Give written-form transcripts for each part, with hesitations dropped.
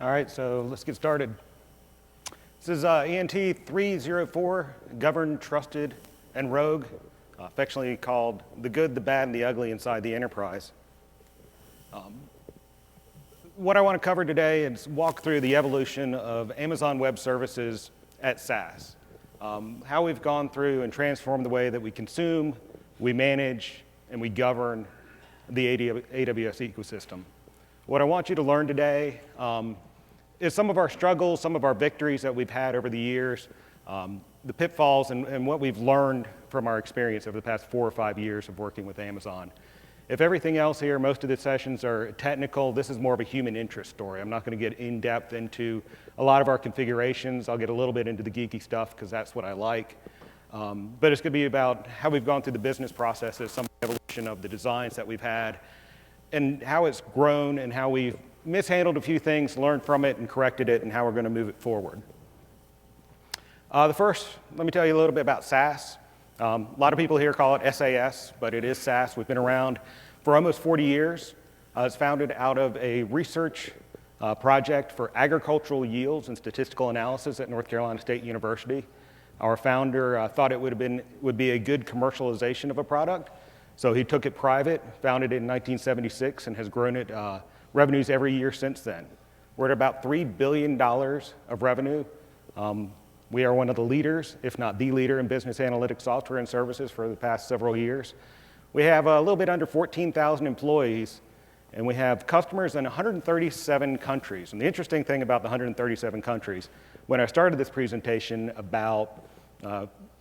All right, so let's get started. This is ENT304, governed, trusted, and rogue, affectionately called the good, the bad, and the ugly inside the enterprise. What I want to cover today is walk through the evolution of Amazon Web Services at SAS, how we've gone through and transformed the way that we consume, we manage, and we govern the AWS ecosystem. What I want you to learn today is some of our struggles, some of our victories that we've had over the years, the pitfalls, and what we've learned from our experience over the past 4 or 5 years of working with Amazon. If everything else here, most of the sessions are technical, this is more of a human interest story. I'm not going to get in depth into a lot of our configurations. I'll get a little bit into the geeky stuff because that's what I like. But it's going to be about how we've gone through the business processes, some evolution of the designs that we've had, and how it's grown and how we've mishandled a few things, learned from it, and corrected it, and how we're going to move it forward. Let me tell you a little bit about SAS. A lot of people here call it SAS, but it is SAS. We've been around for almost 40 years. It's founded out of a research project for agricultural yields and statistical analysis at North Carolina State University. Our founder thought it would be a good commercialization of a product, so he took it private, founded it in 1976, and has grown it revenues every year since then. We're at about $3 billion of revenue. We are one of the leaders, if not the leader, in business analytics software and services for the past several years. We have a little bit under 14,000 employees, and we have customers in 137 countries. And the interesting thing about the 137 countries, when I started this presentation about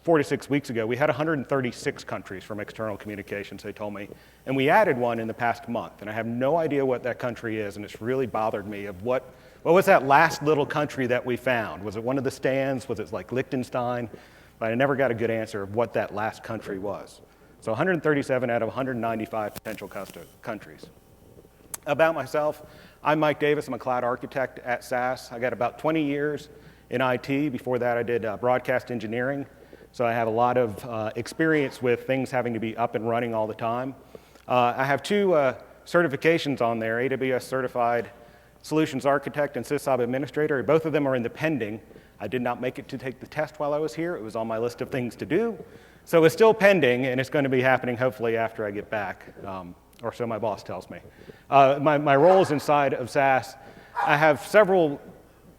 4 to 6 weeks ago, we had 136 countries from external communications, they told me. And we added one in the past month, and I have no idea what that country is, and it's really bothered me of what was that last little country that we found? Was it one of the stands? Was it like Liechtenstein? But I never got a good answer of what that last country was. So 137 out of 195 potential countries. About myself, I'm Mike Davis. I'm a cloud architect at SAS. I got about 20 years in IT. Before that, I did broadcast engineering. So I have a lot of experience with things having to be up and running all the time. I have 2 certifications on there, AWS Certified Solutions Architect and SysOp Administrator. Both of them are in the pending. I did not make it to take the test while I was here. It was on my list of things to do. So it's still pending, and it's going to be happening hopefully after I get back, or so my boss tells me. My roles inside of SAS, I have several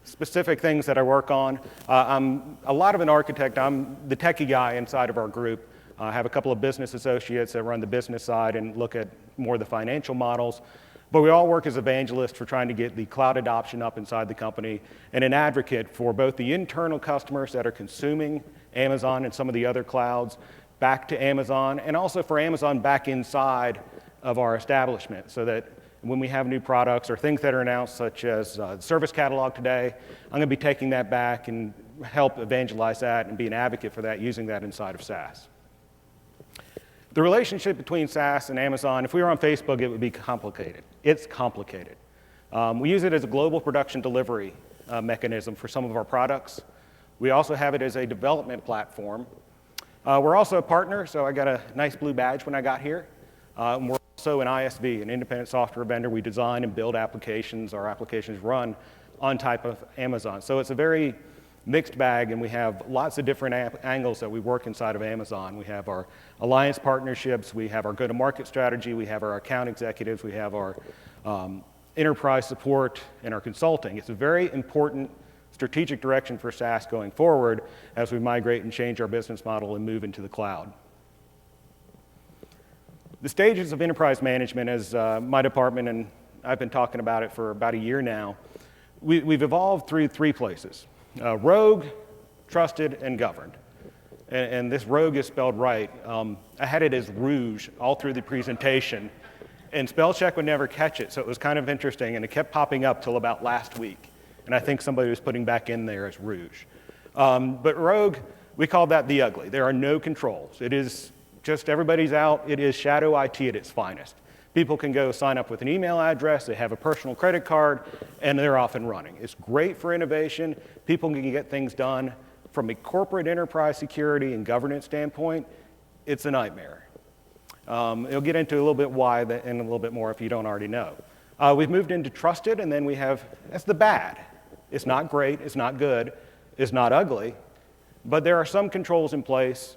specific things that I work on. I'm a lot of an architect. I'm the techie guy inside of our group. I have a couple of business associates that run the business side and look at more of the financial models. But we all work as evangelists for trying to get the cloud adoption up inside the company, and an advocate for both the internal customers that are consuming Amazon and some of the other clouds back to Amazon, and also for Amazon back inside of our establishment, so that when we have new products or things that are announced, such as the service catalog today, I'm going to be taking that back and help evangelize that and be an advocate for that, using that inside of SAS. The relationship between SAS and Amazon, if we were on Facebook, it would be complicated. It's complicated. We use it as a global production delivery mechanism for some of our products. We also have it as a development platform. We're also a partner, so I got a nice blue badge when I got here. We're also an ISV, an independent software vendor. We design and build applications. Our applications run on type of Amazon. So it's a very mixed bag, and we have lots of different angles that we work inside of Amazon. We have our alliance partnerships, we have our go-to-market strategy, we have our account executives, we have our enterprise support, and our consulting. It's a very important strategic direction for SAS going forward as we migrate and change our business model and move into the cloud. The stages of enterprise management, as my department, and I've been talking about it for about a year now, we've evolved through 3 places. Rogue, trusted, and governed. And this rogue is spelled right. I had it as rouge all through the presentation, and spell check would never catch it, so it was kind of interesting, and it kept popping up till about last week. And I think somebody was putting back in there as rouge. But rogue, we call that the ugly. There are no controls. It is just everybody's out. It is shadow IT at its finest. People can go sign up with an email address, they have a personal credit card, and they're off and running. It's great for innovation. People can get things done. From a corporate enterprise security and governance standpoint, it's a nightmare. It'll get into a little bit why and a little bit more if you don't already know. We've moved into trusted, and then we have, that's the bad. It's not great, it's not good, it's not ugly, but there are some controls in place.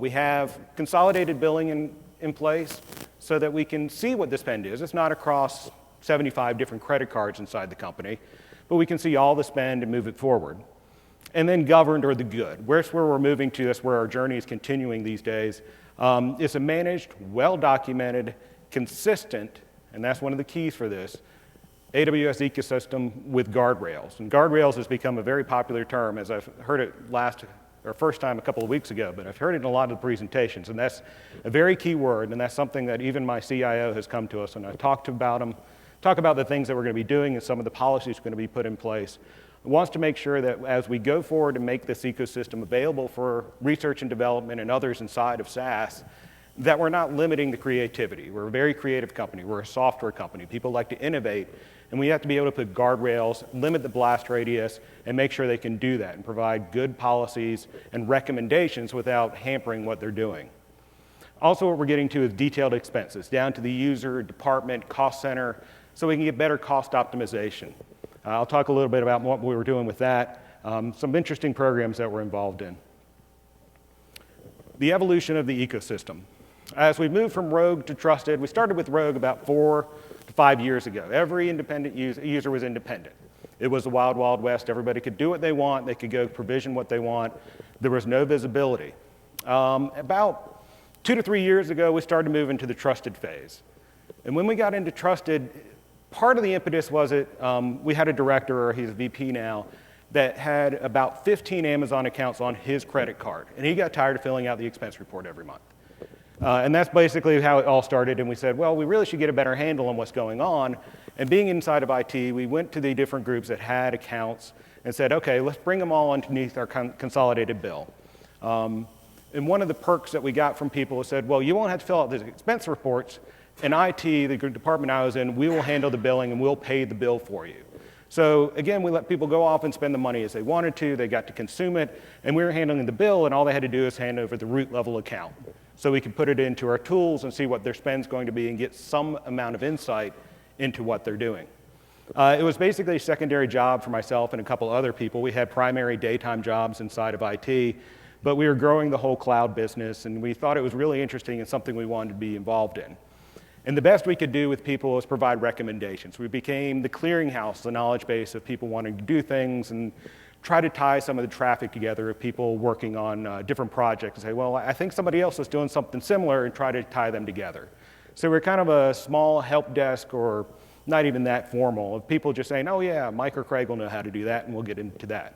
We have consolidated billing in place so that we can see what the spend is. It's not across 75 different credit cards inside the company, but we can see all the spend and move it forward. And then governed or the good. Where's where we're moving to, that's where our journey is continuing these days. It's a managed, well-documented, consistent, and that's one of the keys for this, AWS ecosystem with guardrails. And guardrails has become a very popular term, as I've heard it first time a couple of weeks ago, but I've heard it in a lot of the presentations, and that's a very key word, and that's something that even my CIO has come to us, and I've talked about them, talk about the things that we're going to be doing and some of the policies going to be put in place. Wants to make sure that as we go forward and make this ecosystem available for research and development and others inside of SAS, that we're not limiting the creativity. We're a very creative company. We're a software company. People like to innovate, and we have to be able to put guardrails, limit the blast radius, and make sure they can do that and provide good policies and recommendations without hampering what they're doing. Also, what we're getting to is detailed expenses, down to the user, department, cost center, so we can get better cost optimization. I'll talk a little bit about what we were doing with that, some interesting programs that we're involved in. The evolution of the ecosystem. As we moved from Rogue to Trusted, we started with Rogue about 4 to 5 years ago. Every independent user was independent. It was the wild, wild west. Everybody could do what they want. They could go provision what they want. There was no visibility. About 2 to 3 years ago, we started moving to the Trusted phase. And when we got into Trusted, part of the impetus was we had a director, or he's a VP now, that had about 15 Amazon accounts on his credit card. And he got tired of filling out the expense report every month. And that's basically how it all started. And we said, well, we really should get a better handle on what's going on. And being inside of IT, we went to the different groups that had accounts and said, okay, let's bring them all underneath our consolidated bill. And one of the perks that we got from people said, well, you won't have to fill out the expense reports. In IT, the department I was in, we will handle the billing and we'll pay the bill for you. So again, we let people go off and spend the money as they wanted to. They got to consume it, and we were handling the bill, and all they had to do is hand over the root level account. So we could put it into our tools and see what their spend's going to be and get some amount of insight into what they're doing. It was basically a secondary job for myself and a couple other people. We had primary daytime jobs inside of IT, but we were growing the whole cloud business, and we thought it was really interesting and something we wanted to be involved in. And the best we could do with people was provide recommendations. We became the clearinghouse, the knowledge base of people wanting to do things, and try to tie some of the traffic together of people working on different projects and say, well, I think somebody else is doing something similar, and try to tie them together. So we're kind of a small help desk, or not even that formal, of people just saying, oh yeah, Mike or Craig will know how to do that, and we'll get into that.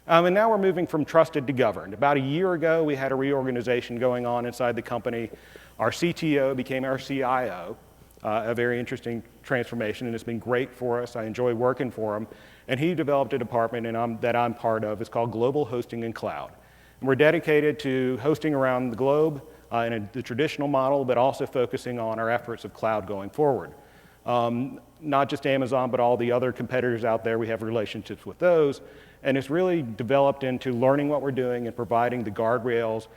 And now we're moving from trusted to governed. About a year ago, we had a reorganization going on inside the company. Our CTO became our CIO, a very interesting transformation, and it's been great for us. I enjoy working for him. And he developed a department that I'm part of. It's called Global Hosting and Cloud. And we're dedicated to hosting around the globe in the traditional model, but also focusing on our efforts of cloud going forward. Not just Amazon, but all the other competitors out there. We have relationships with those. And it's really developed into learning what we're doing and providing the guardrails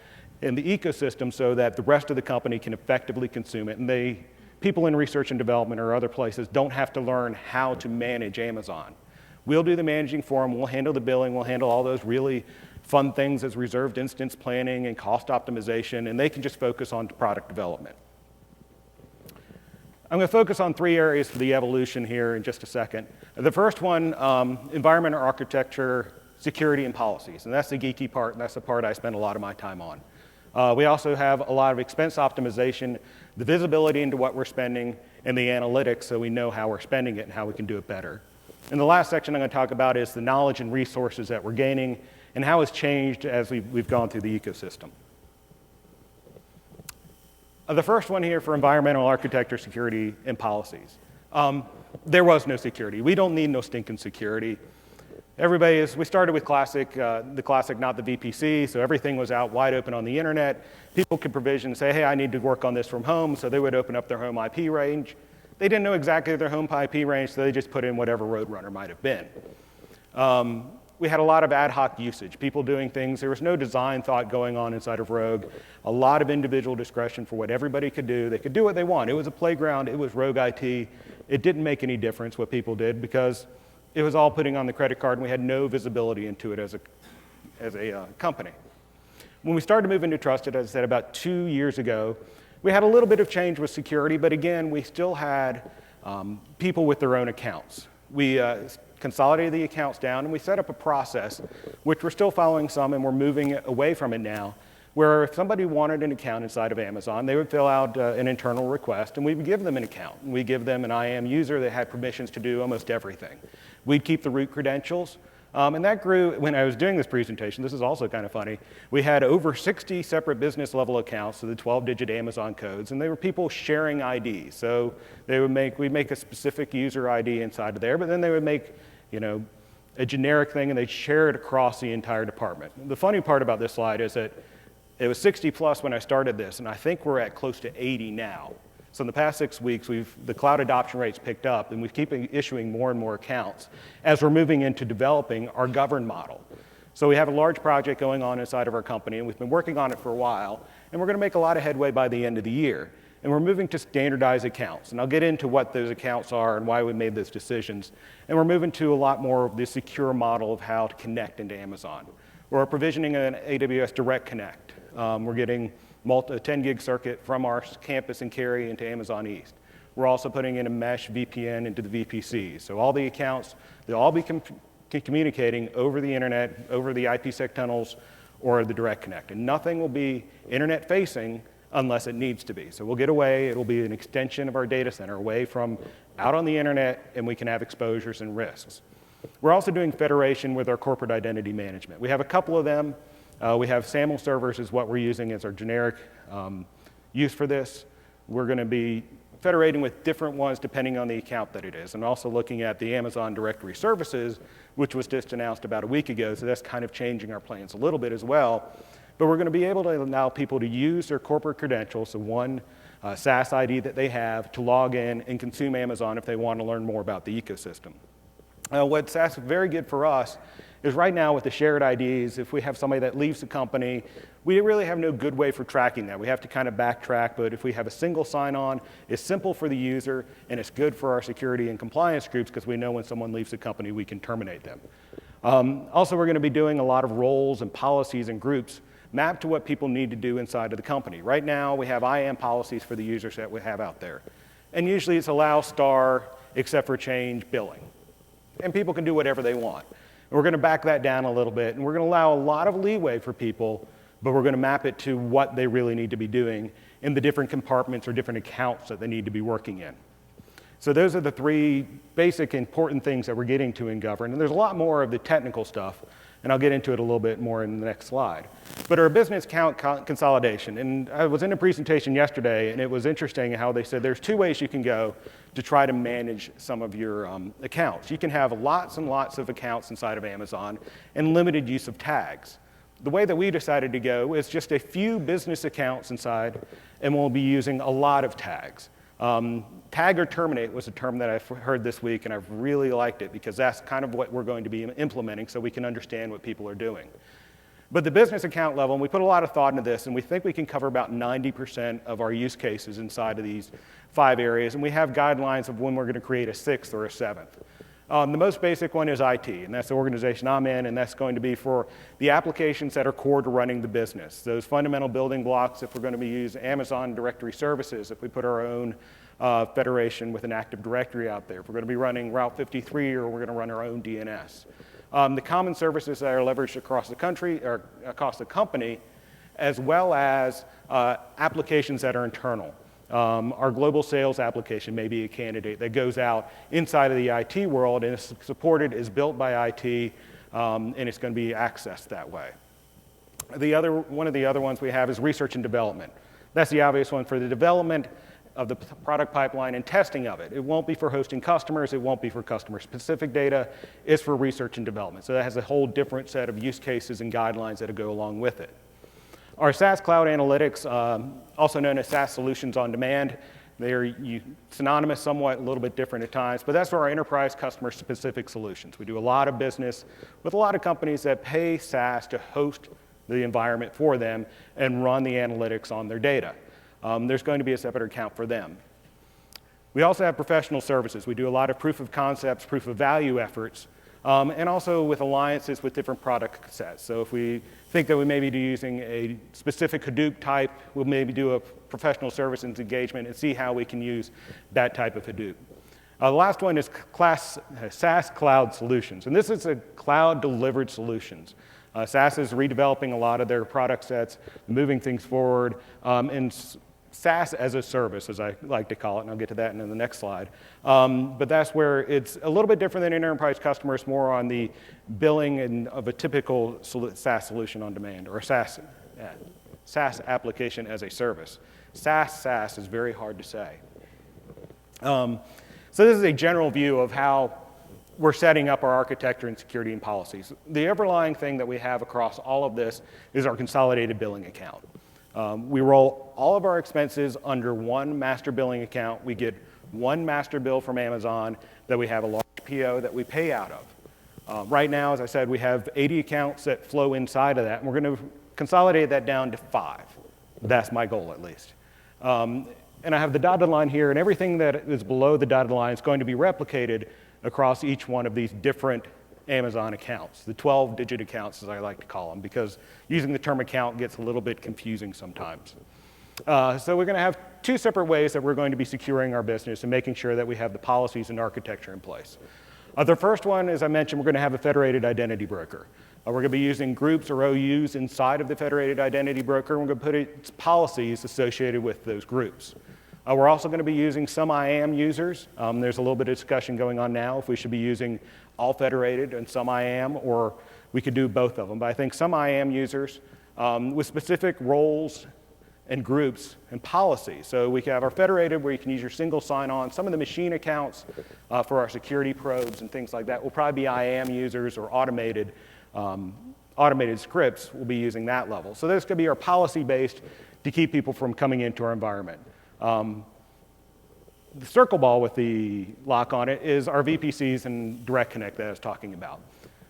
and the ecosystem so that the rest of the company can effectively consume it. And people in research and development or other places don't have to learn how to manage Amazon. We'll do the managing for them. We'll handle the billing. We'll handle all those really fun things as reserved instance planning and cost optimization, and they can just focus on product development. I'm going to focus on 3 areas for the evolution here in just a second. The first one, environment or architecture, security, and policies. And that's the geeky part, and that's the part I spend a lot of my time on. We also have a lot of expense optimization, the visibility into what we're spending, and the analytics so we know how we're spending it and how we can do it better. And the last section I'm going to talk about is the knowledge and resources that we're gaining and how it's changed as we've gone through the ecosystem. The first one here for environmental architecture, security, and policies. There was no security. We don't need no stinking security. We started with classic, the classic, not the VPC, so everything was out wide open on the internet. People could provision and say, hey, I need to work on this from home, so they would open up their home IP range. They didn't know exactly their home IP range, so they just put in whatever Roadrunner might have been. we had a lot of ad hoc usage, people doing things. There was no design thought going on inside of Rogue, a lot of individual discretion for what everybody could do. They could do what they want. It was a playground. It was Rogue IT. It didn't make any difference what people did because it was all putting on the credit card, and we had no visibility into it as a company. When we started to move into trusted, as I said, about 2 years ago, we had a little bit of change with security, but again, we still had people with their own accounts. We consolidated the accounts down, and we set up a process, which we're still following some, and we're moving away from it now, where if somebody wanted an account inside of Amazon, they would fill out an internal request, and we would give them an account. And we give them an IAM user that had permissions to do almost everything. We'd keep the root credentials, and that grew. When I was doing this presentation, this is also kind of funny, we had over 60 separate business level accounts, so the 12-digit Amazon codes, and they were people sharing IDs. So we'd make a specific user ID inside of there, but then they would make, a generic thing, and they'd share it across the entire department. The funny part about this slide is that it was 60 plus when I started this, and I think we're at close to 80 now. So in the past 6 weeks, the cloud adoption rates picked up, and we keep issuing more and more accounts as we're moving into developing our governed model. So we have a large project going on inside of our company, and we've been working on it for a while, and we're going to make a lot of headway by the end of the year. And we're moving to standardized accounts, and I'll get into what those accounts are and why we made those decisions. And we're moving to a lot more of the secure model of how to connect into Amazon. We're provisioning an AWS Direct Connect. We're getting a 10 gig circuit from our campus in Cary into Amazon East. We're also putting in a mesh VPN into the VPC. So all the accounts, they'll all be communicating over the internet, over the IPsec tunnels, or the Direct Connect. And nothing will be internet facing unless it needs to be. So we'll get away, it'll be an extension of our data center away from out on the internet, and we can have exposures and risks. We're also doing federation with our corporate identity management. We have a couple of them. We have SAML servers is what we're using as our generic use for this. We're going to be federating with different ones depending on the account that it is, and also looking at the Amazon Directory Services, which was just announced about a week ago, so that's kind of changing our plans a little bit as well. But we're going to be able to allow people to use their corporate credentials, so one SAS ID that they have, to log in and consume Amazon if they want to learn more about the ecosystem. What SAS is very good for us is right now with the shared IDs, if we have somebody that leaves the company, we really have no good way for tracking that. We have to kind of backtrack, but if we have a single sign-on, it's simple for the user, and it's good for our security and compliance groups because we know when someone leaves the company, we can terminate them. Also, we're going to be doing a lot of roles and policies and groups mapped to what people need to do inside of the company. Right now, we have IAM policies for the users that we have out there. And usually it's allow star, except for change, billing. And people can do whatever they want. And we're going to back that down a little bit, and we're going to allow a lot of leeway for people, but we're going to map it to what they really need to be doing in the different compartments or different accounts that they need to be working in. So those are the three basic important things that we're getting to in govern. And there's a lot more of the technical stuff, and I'll get into it a little bit more in the next slide. But our business account consolidation, and I was in a presentation yesterday, and it was interesting how they said there's two ways you can go to try to manage some of your accounts. You can have lots and lots of accounts inside of Amazon and limited use of tags. The way that we decided to go is just a few business accounts inside, and we'll be using a lot of tags. Tag or terminate was a term that I've heard this week, and I've really liked it because that's kind of what we're going to be implementing so we can understand what people are doing. But the business account level, and we put a lot of thought into this, and we think we can cover about 90% of our use cases inside of these 5 areas, and we have guidelines of when we're going to create a 6th or a 7th. The most basic one is IT, and that's the organization I'm in, and that's going to be for the applications that are core to running the business. Those fundamental building blocks, if we're going to be using Amazon Directory Services, if we put our own federation with an Active Directory out there, if we're going to be running Route 53 or we're going to run our own DNS. The common services that are leveraged across the country or across the company, as well as applications that are internal. Our global sales application may be a candidate that goes out inside of the IT world and is supported, is built by IT, and it's going to be accessed that way. One of the other ones we have is research and development. That's the obvious one for the development of the product pipeline and testing of it. It won't be for hosting customers, it won't be for customer-specific data, it's for research and development. So that has a whole different set of use cases and guidelines that go along with it. Our SaaS Cloud Analytics, also known as SaaS Solutions on Demand, They're synonymous, somewhat a little bit different at times, but that's for our enterprise customer-specific solutions. We do a lot of business with a lot of companies that pay SAS to host the environment for them and run the analytics on their data. There's going to be a separate account for them. We also have professional services. We do a lot of proof of concepts, proof of value efforts, and also with alliances with different product sets. So if we think that we may be using a specific Hadoop type, we'll maybe do a professional services engagement and see how we can use that type of Hadoop. The last one is SAS Cloud Solutions, and this is a cloud-delivered solutions. SAS is redeveloping a lot of their product sets, moving things forward, and SAS as a service, as I like to call it, and I'll get to that in the next slide. But that's where it's a little bit different than an enterprise customer. It's more on the billing of a typical SAS solution on demand, or a SaaS application as a service. SaaS is very hard to say. So this is a general view of how we're setting up our architecture and security and policies. The overlying thing that we have across all of this is our consolidated billing account. We roll all of our expenses under one master billing account. We get one master bill from Amazon that we have a large PO that we pay out of. Right now, as I said, we have 80 accounts that flow inside of that, and we're going to consolidate that down to 5. That's my goal, at least. And I have the dotted line here, and everything that is below the dotted line is going to be replicated across each one of these different Amazon accounts, the 12-digit accounts, as I like to call them, because using the term account gets a little bit confusing sometimes. So we're going to have 2 separate ways that we're going to be securing our business and making sure that we have the policies and architecture in place. The first one, as I mentioned, we're going to have a federated identity broker. We're going to be using groups or OUs inside of the federated identity broker, and we're going to put its policies associated with those groups. We're also going to be using some IAM users. There's a little bit of discussion going on now if we should be using all federated and some IAM, or we could do both of them. But I think some IAM users with specific roles and groups and policies. So we can have our federated where you can use your single sign-on. Some of the machine accounts for our security probes and things like that will probably be IAM users or automated scripts will be using that level. So this could be our policy-based to keep people from coming into our environment. The circle ball with the lock on it is our VPCs and Direct Connect that I was talking about.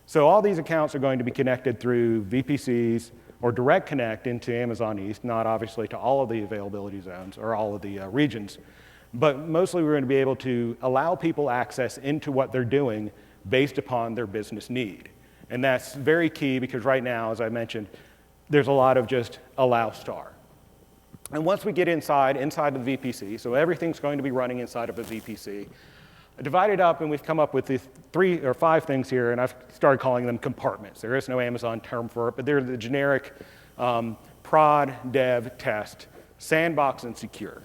So all these accounts are going to be connected through VPCs or Direct Connect into Amazon East, not obviously to all of the availability zones or all of the regions, but mostly we're going to be able to allow people access into what they're doing based upon their business need. And that's very key because right now, as I mentioned, there's a lot of just allow star. And once we get inside of the VPC, so everything's going to be running inside of a VPC, divide it up, and we've come up with the 3 or 5 things here, and I've started calling them compartments. There is no Amazon term for it, but they're the generic prod, dev, test, sandbox, and secure.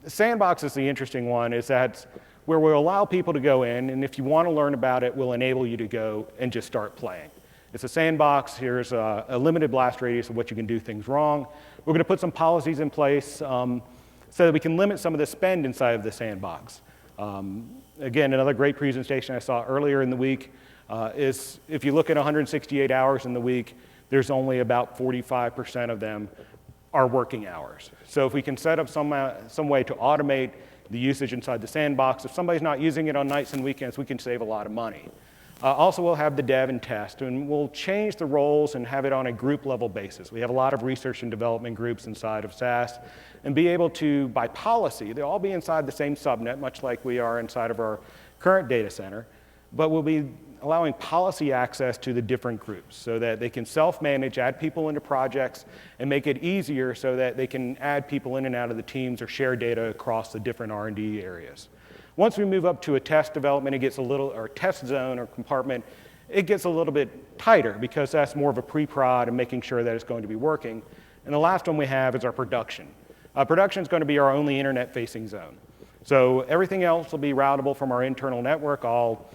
Sandbox is the interesting one, is that where we'll allow people to go in, and if you want to learn about it, we'll enable you to go and just start playing. It's a sandbox. Here's a limited blast radius of what you can do things wrong. We're going to put some policies in place so that we can limit some of the spend inside of the sandbox. Again, another great presentation I saw earlier in the week is if you look at 168 hours in the week, there's only about 45% of them are working hours. So if we can set up some way to automate the usage inside the sandbox, if somebody's not using it on nights and weekends, we can save a lot of money. Also, we'll have the dev and test, and we'll change the roles and have it on a group level basis. We have a lot of research and development groups inside of SAS, and be able to, by policy, they'll all be inside the same subnet, much like we are inside of our current data center, but we'll be allowing policy access to the different groups so that they can self-manage, add people into projects, and make it easier so that they can add people in and out of the teams or share data across the different R&D areas. Once we move up to a test development, it gets a little, or test zone or compartment, it gets a little bit tighter because that's more of a pre-prod and making sure that it's going to be working. And the last one we have is our production. Production is going to be our only internet-facing zone. So everything else will be routable from our internal network, all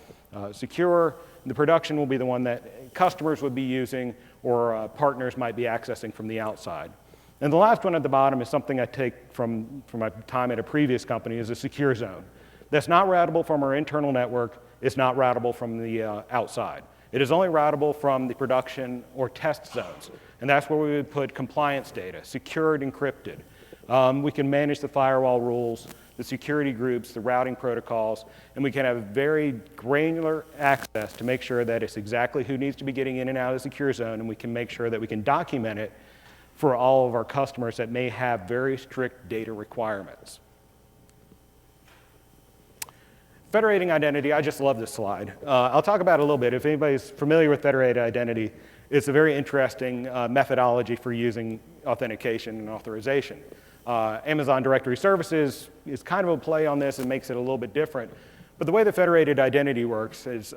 secure. The production will be the one that customers would be using or partners might be accessing from the outside. And the last one at the bottom is something I take from my time at a previous company, is a secure zone. That's not routable from our internal network. It's not routable from the outside. It is only routable from the production or test zones. And that's where we would put compliance data, secured, encrypted. We can manage the firewall rules, the security groups, the routing protocols, and we can have very granular access to make sure that it's exactly who needs to be getting in and out of the secure zone, and we can make sure that we can document it for all of our customers that may have very strict data requirements. Federating identity, I just love this slide. I'll talk about it a little bit. If anybody's familiar with federated identity, it's a very interesting methodology for using authentication and authorization. Amazon Directory Services is kind of a play on this and makes it a little bit different. But the way the federated identity works is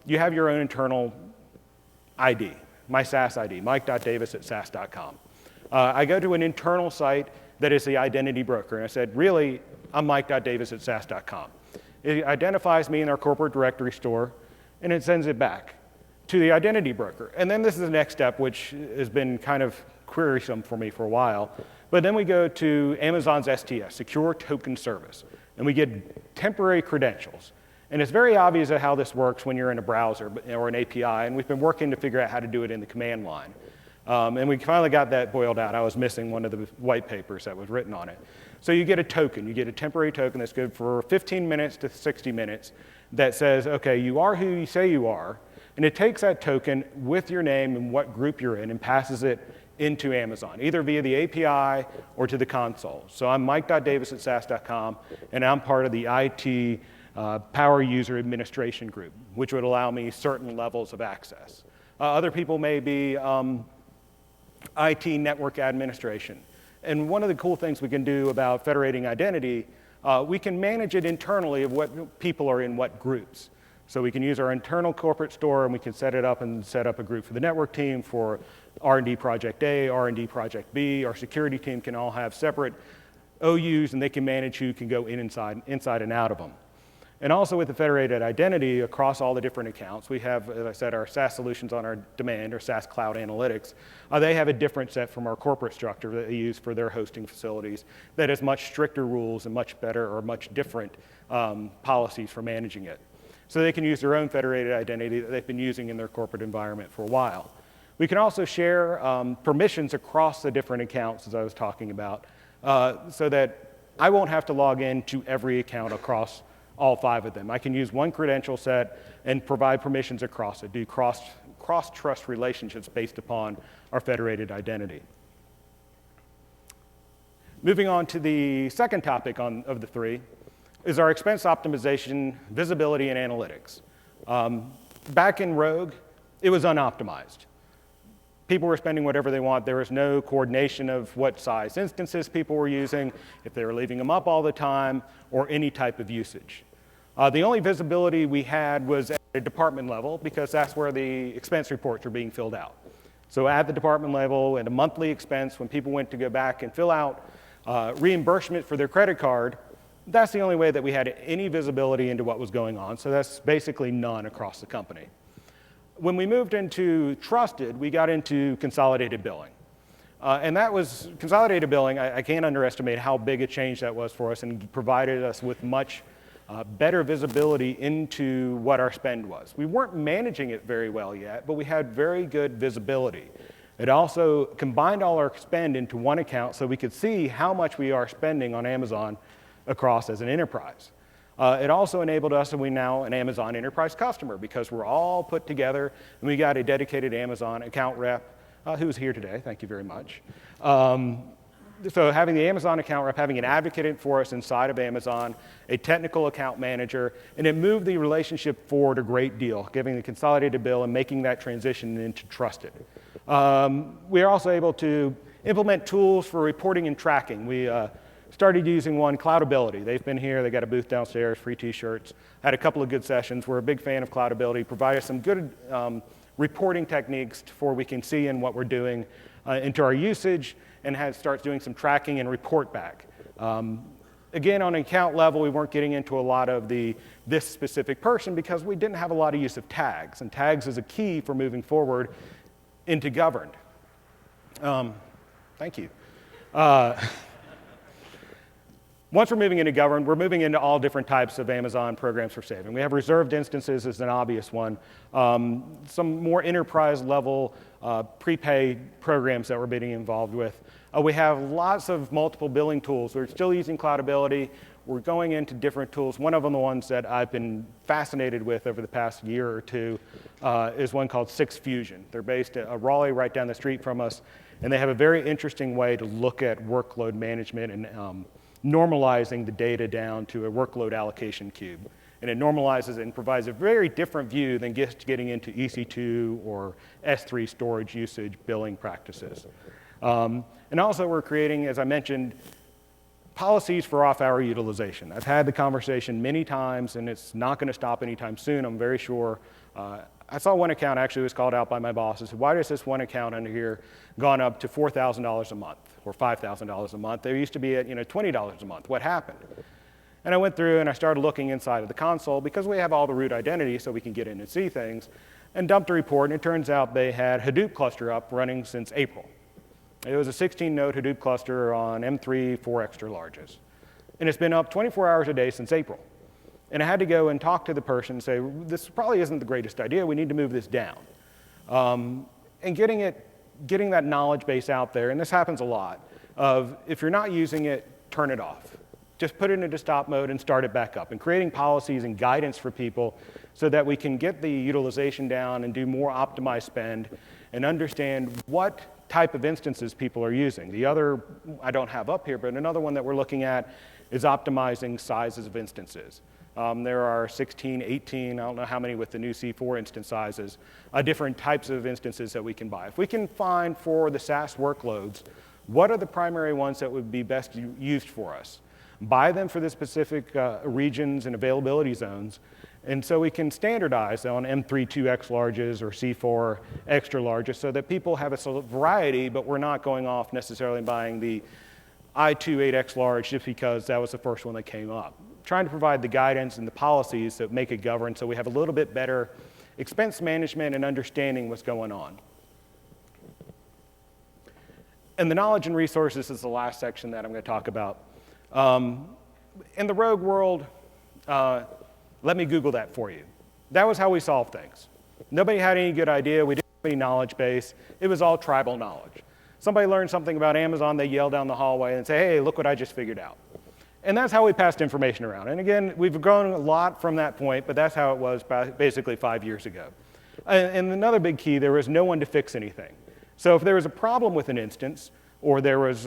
you have your own internal ID, my SAS ID, mike.davis@sas.com. I go to an internal site that is the identity broker, and I said, really, I'm mike.davis@sas.com. It identifies me in our corporate directory store, and it sends it back to the identity broker. And then this is the next step, which has been kind of querisome for me for a while. But then we go to Amazon's STS, Secure Token Service, and we get temporary credentials. And it's very obvious how this works when you're in a browser or an API, and we've been working to figure out how to do it in the command line. And we finally got that boiled out. I was missing one of the white papers that was written on it. So you get a token. You get a temporary token that's good for 15 minutes to 60 minutes that says, okay, you are who you say you are, and it takes that token with your name and what group you're in and passes it into Amazon, either via the API or to the console. So I'm mike.davis@sas.com, and I'm part of the IT Power User Administration Group, which would allow me certain levels of access. Other people may be IT network administration. And one of the cool things we can do about federating identity, we can manage it internally of what people are in what groups. So we can use our internal corporate store, and we can set it up and set up a group for the network team, for R&D Project A, R&D Project B. Our security team can all have separate OUs, and they can manage who can go inside and out of them. And also with the federated identity across all the different accounts, we have, as I said, our SaaS solutions on our demand, or SaaS Cloud Analytics. They have a different set from our corporate structure that they use for their hosting facilities that has much stricter rules and much better or much different policies for managing it. So they can use their own federated identity that they've been using in their corporate environment for a while. We can also share permissions across the different accounts, as I was talking about, so that I won't have to log in to every account across all 5 of them. I can use one credential set and provide permissions across it, do cross-trust relationships based upon our federated identity. Moving on to the second topic of the 3 is our expense optimization, visibility, and analytics. Back in Rogue, it was unoptimized. People were spending whatever they want. There was no coordination of what size instances people were using, if they were leaving them up all the time, or any type of usage. The only visibility we had was at a department level, because that's where the expense reports were being filled out. So at the department level, at a monthly expense, when people went to go back and fill out reimbursement for their credit card, that's the only way that we had any visibility into what was going on. So that's basically none across the company. When we moved into Trusted, we got into consolidated billing. And that was, consolidated billing, I can't underestimate how big a change that was for us, and provided us with much better visibility into what our spend was. We weren't managing it very well yet, but we had very good visibility. It also combined all our spend into one account so we could see how much we are spending on Amazon across as an enterprise. It also enabled us, and we're now an Amazon enterprise customer, because we're all put together, and we got a dedicated Amazon account rep who's here today. Thank you very much. So having the Amazon account rep, having an advocate for us inside of Amazon, a technical account manager, and it moved the relationship forward a great deal, giving the consolidated bill and making that transition into Trusted. We are also able to implement tools for reporting and tracking. We started using one, Cloudability. They've been here, they got a booth downstairs, free t-shirts, had a couple of good sessions. We're a big fan of Cloudability, provide us some good reporting techniques for we can see in what we're doing into our usage, and start doing some tracking and report back. Again, on an account level, we weren't getting into a lot of this specific person because we didn't have a lot of use of tags, and tags is a key for moving forward into governed. Thank you. Once we're moving into governed, we're moving into all different types of Amazon programs for saving. We have reserved instances as an obvious one. Some more enterprise level prepaid programs that we're getting involved with. We have lots of multiple billing tools. We're still using Cloudability. We're going into different tools. One of them, the ones that I've been fascinated with over the past year or two, is one called Six Fusion. They're based at Raleigh, right down the street from us, and they have a very interesting way to look at workload management and normalizing the data down to a workload allocation cube. And it normalizes it and provides a very different view than just getting into EC2 or S3 storage usage billing practices. And also we're creating, as I mentioned, policies for off-hour utilization. I've had the conversation many times, and it's not going to stop anytime soon, I'm very sure. I saw one account actually was called out by my boss and said, why does this one account under here gone up to $4,000 a month or $5,000 a month? They used to be at $20 a month. What happened? And I went through and I started looking inside of the console because we have all the root identity so we can get in and see things, and dumped a report, and it turns out they had Hadoop cluster up running since April. It was a 16-node Hadoop cluster on M304 extra larges. And it's been up 24 hours a day since April. And I had to go and talk to the person and say, this probably isn't the greatest idea. We need to move this down. And getting that knowledge base out there, and this happens a lot, of if you're not using it, turn it off. Just put it into stop mode and start it back up. And creating policies and guidance for people so that we can get the utilization down and do more optimized spend and understand what type of instances people are using. The other, I don't have up here, but another one that we're looking at is optimizing sizes of instances. There are 16, 18, I don't know how many with the new C4 instance sizes, different types of instances that we can buy. If we can find for the SAS workloads, what are the primary ones that would be best used for us? Buy them for the specific regions and availability zones, and so we can standardize on M32X larges or C4 extra larges so that people have a variety, but we're not going off necessarily buying the I28X large just because that was the first one that came up. Trying to provide the guidance and the policies that make it governed so we have a little bit better expense management and understanding what's going on. And the knowledge and resources is the last section that I'm going to talk about. In the rogue world, let me Google that for you. That was how we solved things. Nobody had any good idea. We didn't have any knowledge base. It was all tribal knowledge. Somebody learned something about Amazon, they yell down the hallway and say, hey, look what I just figured out. And that's how we passed information around. And again, we've grown a lot from that point, but that's how it was basically 5 years ago. And another big key, there was no one to fix anything. So if there was a problem with an instance, or there was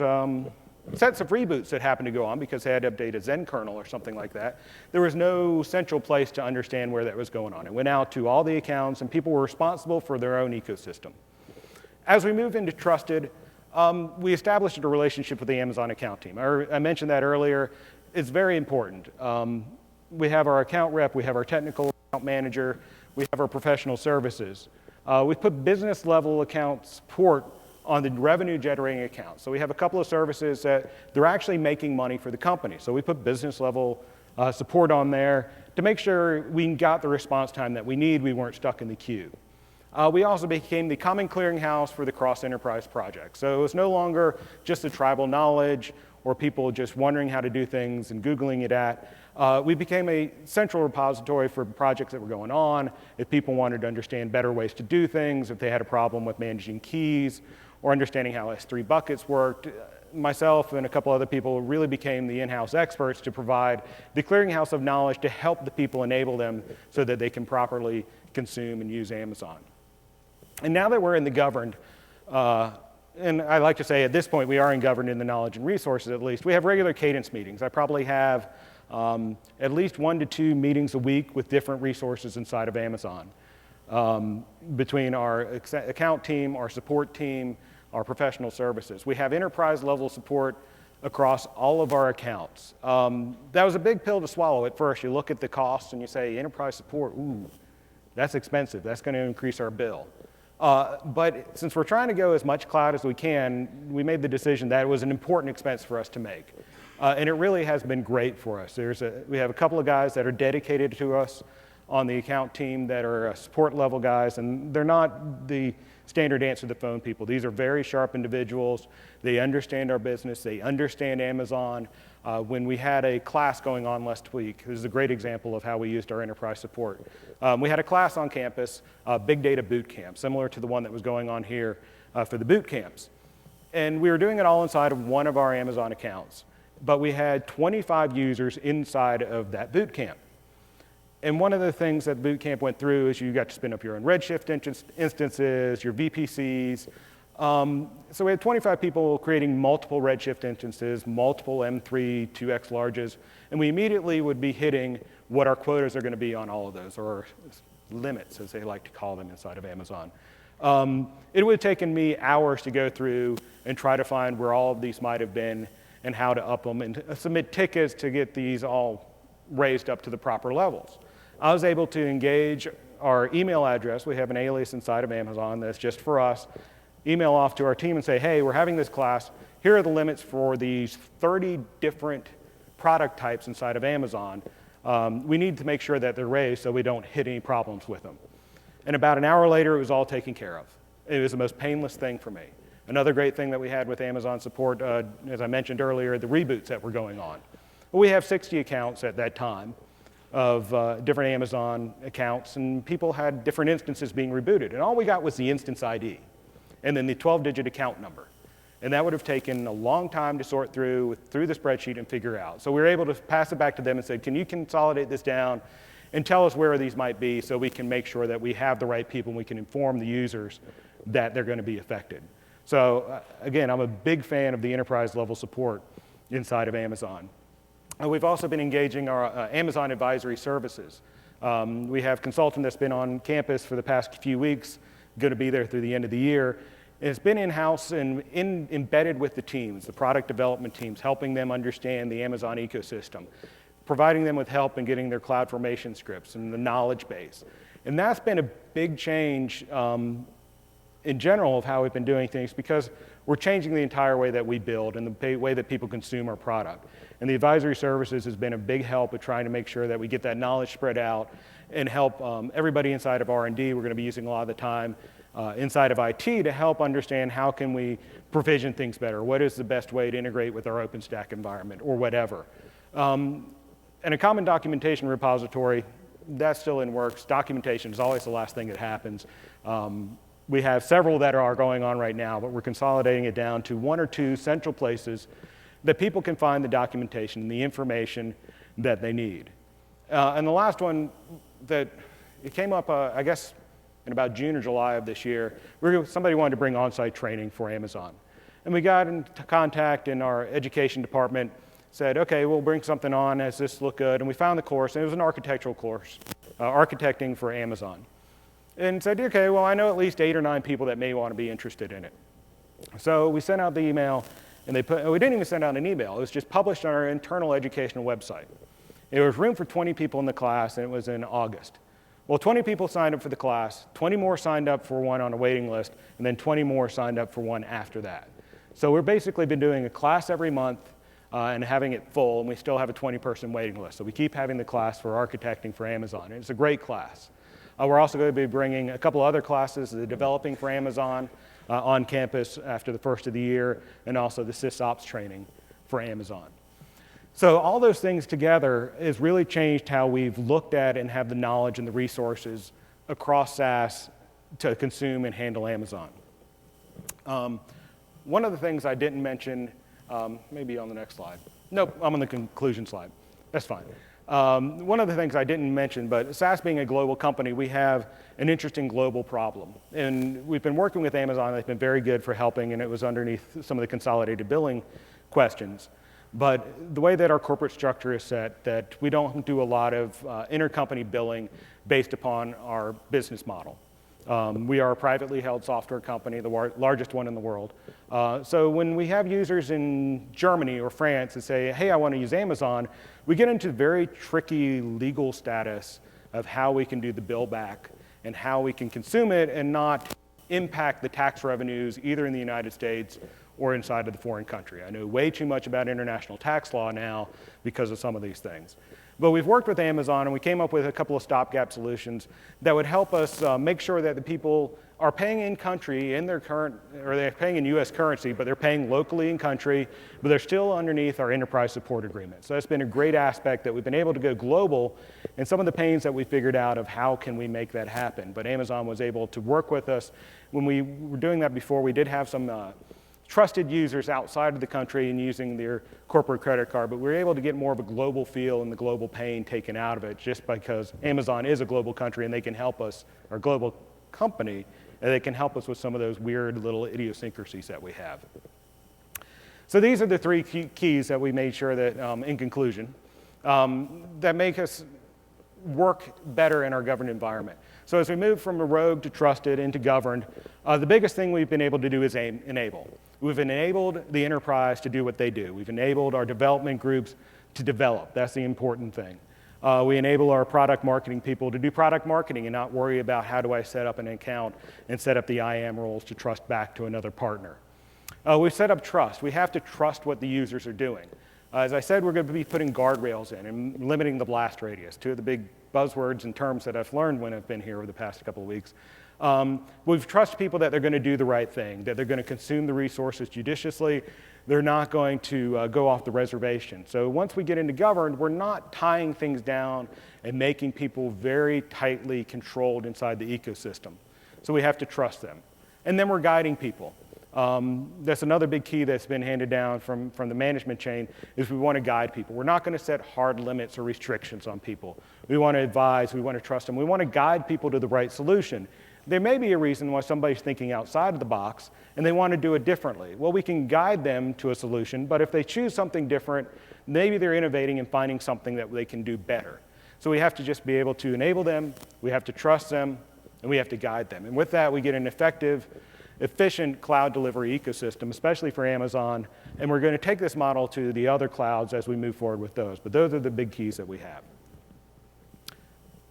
sets of reboots that happened to go on because they had to update a Zen kernel or something like that, there was no central place to understand where that was going on. It went out to all the accounts, and people were responsible for their own ecosystem. As we move into trusted, we established a relationship with the Amazon account team. I mentioned that earlier. It's very important. We have our account rep, we have our technical account manager, we have our professional services. We put business level account support on the revenue generating account. So we have a couple of services that they're actually making money for the company. So we put business level support on there to make sure we got the response time that we need, we weren't stuck in the queue. We also became the common clearinghouse for the cross-enterprise project. So it was no longer just the tribal knowledge or people just wondering how to do things and Googling it at. We became a central repository for projects that were going on, if people wanted to understand better ways to do things, if they had a problem with managing keys or understanding how S3 buckets worked. Myself and a couple other people really became the in-house experts to provide the clearinghouse of knowledge to help the people enable them so that they can properly consume and use Amazon. And now that we're in the governed, and I like to say at this point we are in governed in the knowledge and resources at least, we have regular cadence meetings. I probably have at least 1 to 2 meetings a week with different resources inside of Amazon. Between our account team, our support team, our professional services. We have enterprise level support across all of our accounts. That was a big pill to swallow at first. You look at the costs and you say, enterprise support, ooh, that's expensive. That's going to increase our bill. But since we're trying to go as much cloud as we can, we made the decision that it was an important expense for us to make. And it really has been great for us. We have a couple of guys that are dedicated to us. on the account team that are support level guys, and they're not the standard answer the phone people. These are very sharp individuals. They understand our business. They understand Amazon. When we had a class going on last week, this is a great example of how we used our enterprise support. We had a class on campus, Big Data Boot Camp, similar to the one that was going on here for the boot camps. And we were doing it all inside of one of our Amazon accounts. But we had 25 users inside of that boot camp. And one of the things that boot camp went through is you got to spin up your own Redshift instances, your VPCs. So we had 25 people creating multiple Redshift instances, multiple M3 2x larges, and we immediately would be hitting what our quotas are going to be on all of those, or limits, as they like to call them inside of Amazon. It would have taken me hours to go through and try to find where all of these might have been and how to up them and submit tickets to get these all raised up to the proper levels. I was able to engage our email address. We have an alias inside of Amazon that's just for us. Email off to our team and say, hey, we're having this class. Here are the limits for these 30 different product types inside of Amazon. We need to make sure that they're raised so we don't hit any problems with them. And about an hour later, it was all taken care of. It was the most painless thing for me. Another great thing that we had with Amazon support, as I mentioned earlier, the reboots that were going on. We have 60 accounts at that time of different Amazon accounts, and people had different instances being rebooted. And all we got was the instance ID, and then the 12-digit account number. And that would have taken a long time to sort through the spreadsheet and figure out. So we were able to pass it back to them and say, can you consolidate this down and tell us where these might be so we can make sure that we have the right people and we can inform the users that they're going to be affected. So again, I'm a big fan of the enterprise level support inside of Amazon. We've also been engaging our Amazon advisory services. We have a consultant that's been on campus for the past few weeks, going to be there through the end of the year. And it's been in-house and embedded with the teams, the product development teams, helping them understand the Amazon ecosystem, providing them with help in getting their cloud formation scripts and the knowledge base. And that's been a big change in general of how we've been doing things, because we're changing the entire way that we build and the way that people consume our product. And the advisory services has been a big help at trying to make sure that we get that knowledge spread out and help everybody inside of R&D. We're going to be using a lot of the time inside of IT to help understand how can we provision things better. What is the best way to integrate with our OpenStack environment or whatever. And a common documentation repository, that's still in works. Documentation is always the last thing that happens. We have several that are going on right now, but we're consolidating it down to one or two central places that people can find the documentation and the information that they need. And the last one that it came up, I guess, in about June or July of this year, somebody wanted to bring on-site training for Amazon. And we got into contact in our education department, said, okay, we'll bring something on. Does this look good? And we found the course, and it was an architectural course, architecting for Amazon. And said, okay, well, I know at least 8 or 9 people that may want to be interested in it. So we sent out the email, and we didn't even send out an email. It was just published on our internal educational website. There was room for 20 people in the class, and it was in August. Well, 20 people signed up for the class, 20 more signed up for one on a waiting list, and then 20 more signed up for one after that. So we've basically been doing a class every month and having it full, and we still have a 20-person waiting list. So we keep having the class for architecting for Amazon, and it's a great class. We're also going to be bringing a couple other classes, the developing for Amazon on campus after the first of the year, and also the SysOps training for Amazon. So all those things together has really changed how we've looked at and have the knowledge and the resources across SaaS to consume and handle Amazon. One of the things I didn't mention, maybe on the next slide. Nope, I'm on the conclusion slide. That's fine. One of the things I didn't mention, but SaaS being a global company, we have an interesting global problem. And we've been working with Amazon. They've been very good for helping, and it was underneath some of the consolidated billing questions. But the way that our corporate structure is set, that we don't do a lot of intercompany billing based upon our business model. We are a privately held software company, the largest one in the world. So when we have users in Germany or France that say, hey, I want to use Amazon, we get into very tricky legal status of how we can do the bill back and how we can consume it and not impact the tax revenues either in the United States or inside of the foreign country. I know way too much about international tax law now because of some of these things. But we've worked with Amazon, and we came up with a couple of stopgap solutions that would help us make sure that the people are paying in country in their current, or they're paying in US currency, but they're paying locally in country, but they're still underneath our enterprise support agreement. So that's been a great aspect that we've been able to go global, and some of the pains that we figured out of how can we make that happen. But Amazon was able to work with us. When we were doing that before, we did have some trusted users outside of the country and using their corporate credit card, but we were able to get more of a global feel and the global pain taken out of it just because Amazon is a global country and they can help us, or global company, and they can help us with some of those weird little idiosyncrasies that we have. So these are the three keys that we made sure that, in conclusion, that make us work better in our governed environment. So as we move from a rogue to trusted into governed, the biggest thing we've been able to do is enable. We've enabled the enterprise to do what they do. We've enabled our development groups to develop. That's the important thing. We enable our product marketing people to do product marketing and not worry about how do I set up an account and set up the IAM roles to trust back to another partner. We've set up trust. We have to trust what the users are doing. As I said, we're going to be putting guardrails in and limiting the blast radius, two of the big buzzwords and terms that I've learned when I've been here over the past couple of weeks. We've trusted people that they're going to do the right thing, that they're going to consume the resources judiciously. They're not going to go off the reservation. So once we get into governed, we're not tying things down and making people very tightly controlled inside the ecosystem. So we have to trust them. And then we're guiding people. That's another big key that's been handed down from the management chain is we want to guide people. We're not going to set hard limits or restrictions on people. We want to advise, we want to trust them, we want to guide people to the right solution. There may be a reason why somebody's thinking outside of the box and they want to do it differently. Well, we can guide them to a solution, but if they choose something different, maybe they're innovating and finding something that they can do better. So we have to just be able to enable them, we have to trust them, and we have to guide them. And with that, we get an effective, efficient cloud delivery ecosystem, especially for Amazon, and we're going to take this model to the other clouds as we move forward with those. But those are the big keys that we have.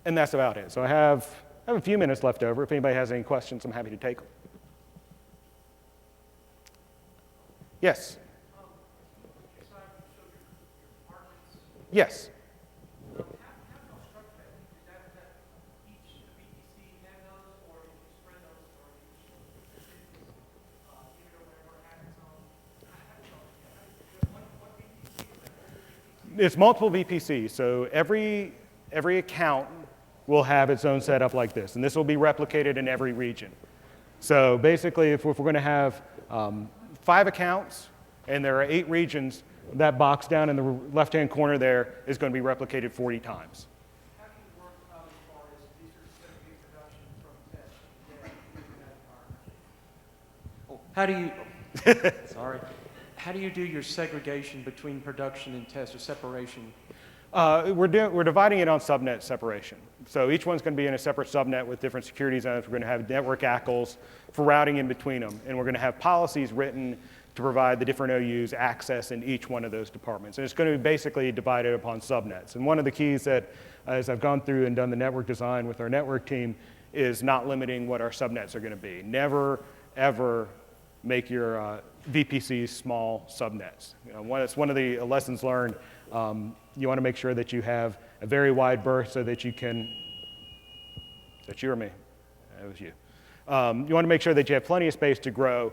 And that's about it. So I have a few minutes left over. If anybody has any questions, I'm happy to take them. Yes? Yes. It's multiple VPCs, so every account will have its own setup like this, and this will be replicated in every region. So basically, if we're going to have 5 accounts and there are 8 regions, that box down in the left-hand corner there is going to be replicated 40 times. How do you work out as far as these are simply production from test? How do you, sorry. How do you do your segregation between production and test, or separation? We're dividing it on subnet separation. So each one's going to be in a separate subnet with different security zones. We're going to have network ACLs for routing in between them. And we're going to have policies written to provide the different OUs access in each one of those departments. And it's going to be basically divided upon subnets. And one of the keys that, as I've gone through and done the network design with our network team, is not limiting what our subnets are going to be. Never, ever make your VPCs small subnets. It's one of the lessons learned. You want to make sure that you have a very wide berth so that you can, is that you or me? It was you. You want to make sure that you have plenty of space to grow.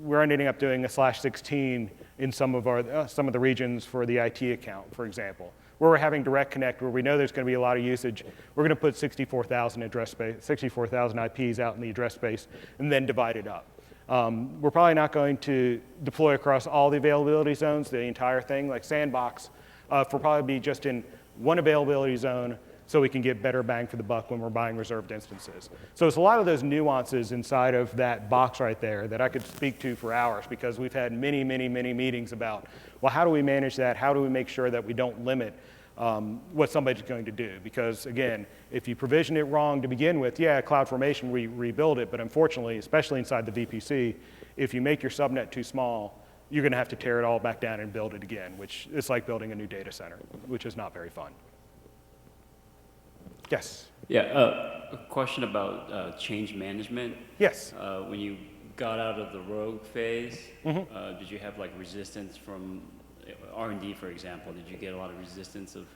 We're ending up doing a /16 in some of the regions for the IT account, for example. Where we're having direct connect, where we know there's going to be a lot of usage, we're going to put 64,000 IPs out in the address space and then divide it up. We're probably not going to deploy across all the availability zones, the entire thing, like Sandbox, for probably be just in one availability zone so we can get better bang for the buck when we're buying reserved instances. So it's a lot of those nuances inside of that box right there that I could speak to for hours, because we've had many, many, many meetings about, well, how do we manage that? How do we make sure that we don't limit what somebody's going to do? Because again, if you provision it wrong to begin with, yeah, CloudFormation, we rebuild it, but unfortunately, especially inside the VPC, if you make your subnet too small, you're going to have to tear it all back down and build it again, which is like building a new data center, which is not very fun. Yes? Yeah, a question about change management. Yes. When you got out of the rogue phase, did you have like resistance from R&D, for example? Did you get a lot of resistance of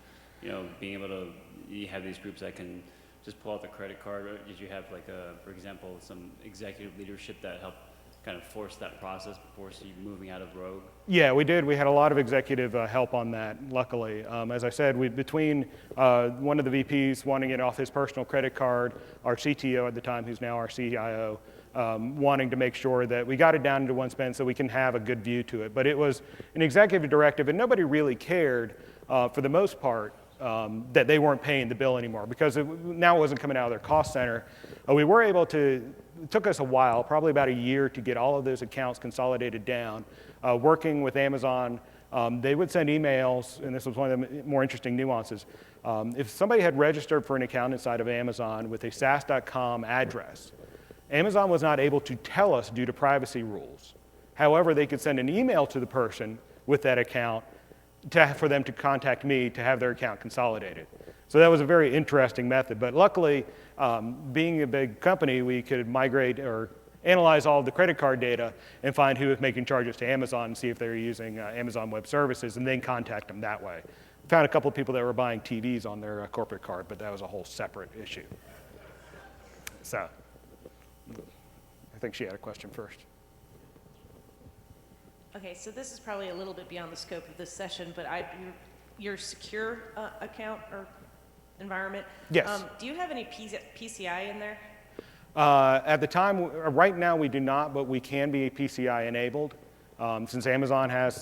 being able to, you have these groups that can just pull out the credit card, or did you have like for example, some executive leadership that helped kind of force that process before you moving out of Rogue? Yeah, we did. We had a lot of executive help on that, luckily. As I said, between one of the VPs wanting it off his personal credit card, our CTO at the time, who's now our CIO, wanting to make sure that we got it down into one spend so we can have a good view to it. But it was an executive directive, and nobody really cared, for the most part, that they weren't paying the bill anymore, because now it wasn't coming out of their cost center. We were able to, it took us a while, probably about a year, to get all of those accounts consolidated down. Working with Amazon, they would send emails, and this was one of the more interesting nuances. If somebody had registered for an account inside of Amazon with a SAS.com address, Amazon was not able to tell us due to privacy rules. However, they could send an email to the person with that account for them to contact me to have their account consolidated. So that was a very interesting method. But luckily, being a big company, we could migrate or analyze all of the credit card data and find who was making charges to Amazon and see if they were using Amazon Web Services, and then contact them that way. Found a couple of people that were buying TVs on their corporate card, but that was a whole separate issue. So I think she had a question first. Okay, so this is probably a little bit beyond the scope of this session, but your secure account or environment. Yes. Do you have any PCI in there? At the time, right now we do not, but we can be PCI enabled. Since Amazon has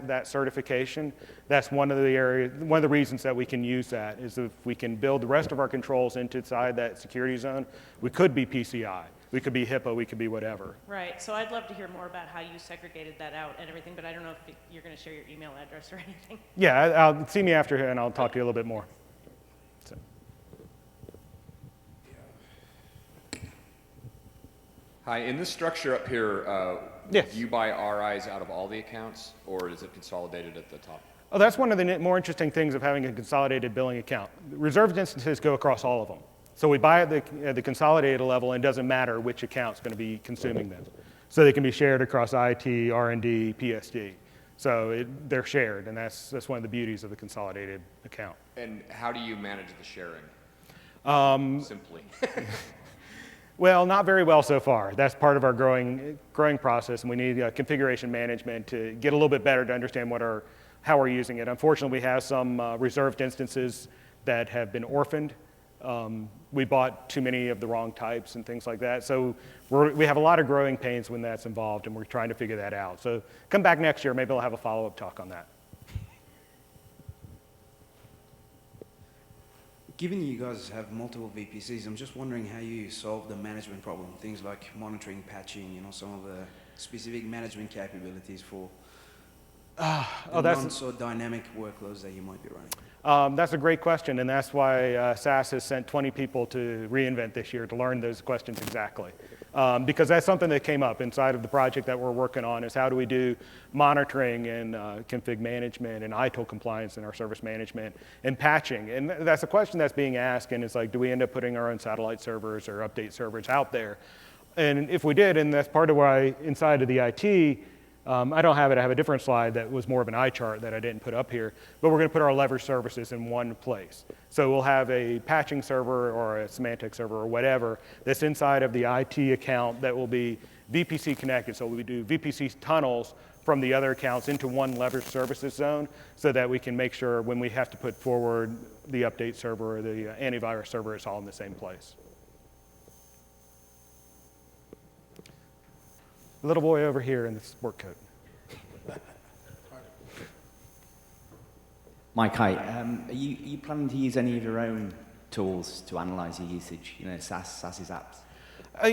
that certification, that's one of the reasons that we can use that, is if we can build the rest of our controls inside that security zone, we could be PCI. We could be HIPAA, we could be whatever. Right, so I'd love to hear more about how you segregated that out and everything, but I don't know if you're going to share your email address or anything. Yeah, see me after here and I'll talk to you a little bit more. So. Hi, in this structure up here, Yes. do you buy RIs out of all the accounts, or is it consolidated at the top? Oh, that's one of the more interesting things of having a consolidated billing account. Reserved instances go across all of them. So we buy at the consolidated level, and it doesn't matter which account's going to be consuming them. So they can be shared across IT, R&D, PSD. So they're shared, and that's one of the beauties of the consolidated account. And how do you manage the sharing? Simply. Well, not very well so far. That's part of our growing process, and we need configuration management to get a little bit better to understand how we're using it. Unfortunately, we have some reserved instances that have been orphaned. We bought too many of the wrong types and things like that. So we have a lot of growing pains when that's involved, and we're trying to figure that out. So come back next year, maybe I'll have a follow-up talk on that. Given you guys have multiple VPCs, I'm just wondering how you solve the management problem, things like monitoring, patching, some of the specific management capabilities for the non-so dynamic workloads that you might be running. That's a great question, and that's why SAS has sent 20 people to reInvent this year to learn those questions exactly. Because that's something that came up inside of the project that we're working on, is how do we do monitoring and config management and ITIL compliance in our service management and patching. And that's a question that's being asked, and it's like, do we end up putting our own satellite servers or update servers out there? And if we did, and that's part of why inside of the IT, I don't have it. I have a different slide that was more of an eye chart that I didn't put up here. But we're going to put our leverage services in one place. So we'll have a patching server or a semantic server or whatever that's inside of the IT account that will be VPC connected. So we do VPC tunnels from the other accounts into one leverage services zone, so that we can make sure when we have to put forward the update server or the antivirus server, it's all in the same place. The little boy over here in the sport coat. Mike, hi. Are you planning to use any of your own tools to analyze your usage, SAS's apps?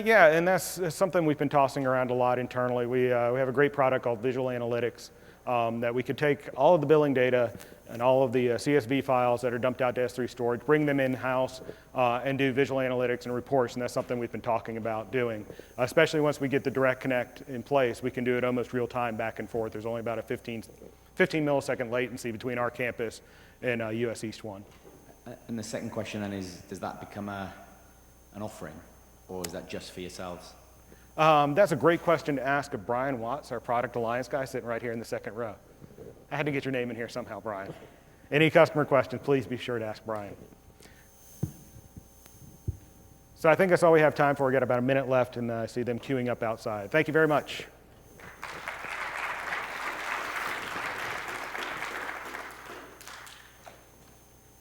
Yeah, and that's something we've been tossing around a lot internally. We have a great product called Visual Analytics that we could take all of the billing data and all of the CSV files that are dumped out to S3 storage, bring them in-house, and do visual analytics and reports, and that's something we've been talking about doing. Especially once we get the direct connect in place, we can do it almost real time back and forth. There's only about a 15 millisecond latency between our campus and US East 1. And the second question then is, does that become an offering, or is that just for yourselves? That's a great question to ask of Brian Watts, our product alliance guy sitting right here in the second row. I had to get your name in here somehow, Brian. Any customer questions, please be sure to ask Brian. So I think that's all we have time for. We got about a minute left, and I see them queuing up outside. Thank you very much.